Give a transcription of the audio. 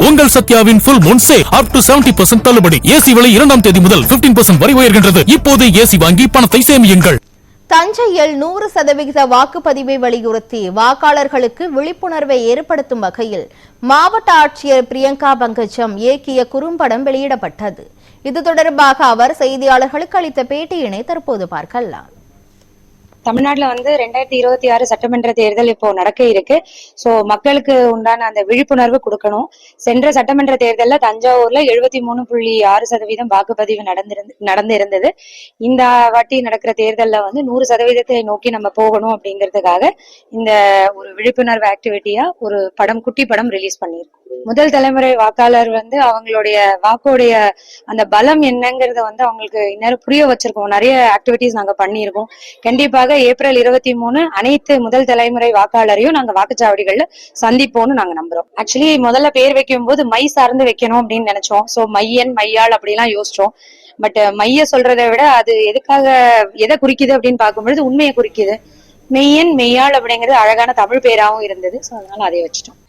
உங்கள் சத்யாவின் full moon sale up to 70% தள்ளுபடி. AC விலை 2ஆம் தேதி முதல் 15% வரை உயர்கின்றது. இப்போது ஏசி வாங்கி பணத்தை சேமியுங்கள். தஞ்சையில் 100% வாக்குப்பதிவை வலியுறுத்தி வாக்காளர்களுக்கு விழிப்புணர்வை ஏற்படுத்தும் வகையில் மாவட்ட ஆட்சியர் பிரியங்கா பங்கஜம் இயக்கிய குறும்படம் வெளியிடப்பட்டது. இது தொடர்பாக அவர் செய்தியாளர்களுக்கு அளித்த பேட்டியினை தற்போது பார்க்கலாம். தமிழ்நாட்டுல 2026 சட்டமன்ற தேர்தல் இப்போ நடக்க இருக்கு. சோ மக்களுக்கு உண்டான அந்த விழிப்புணர்வு கொடுக்கணும். சென்ற சட்டமன்ற தேர்தல்ல தஞ்சாவூர்ல 73.6% வாக்குப்பதிவு நடந்திருந்தது. இந்த வாட்டி நடக்கிற தேர்தல்ல 100% நோக்கி நம்ம போகணும் அப்படிங்கிறதுக்காக இந்த ஒரு விழிப்புணர்வு ஆக்டிவிட்டியா ஒரு குட்டி படம் ரிலீஸ் பண்ணியிருக்கோம். முதல் தலைமுறை வாக்காளர் அவங்களுடைய வாக்குடைய அந்த பலம் என்னங்கறத அவங்களுக்கு இன்னும் புரிய வச்சிருக்கோம். நிறைய ஆக்டிவிட்டிஸ் நாங்க பண்ணியிருக்கோம். கண்டிப்பாக ஏப்ரல் 23 அனைத்து முதல் தலைமுறை வாக்காளரையும் நாங்க வாக்குச்சாவடிகள்ல சந்திப்போம்னு நாங்க நம்புறோம். ஆக்சுவலி முதல்ல பேர் வைக்கும் போது மை சார்ந்து வைக்கணும் அப்படின்னு நினைச்சோம். சோ மையன் மையாள் அப்படிலாம் யோசிச்சோம். பட் மைய சொல்றதை விட அது எதை குறிக்குது அப்படின்னு பார்க்கும்பொழுது உண்மையை குறிக்குது. மெய்யன் மெய்யாள் அப்படிங்கிறது அழகான தமிழ் பேராவும் இருந்தது. சோ அதனால அதை வச்சுட்டோம்.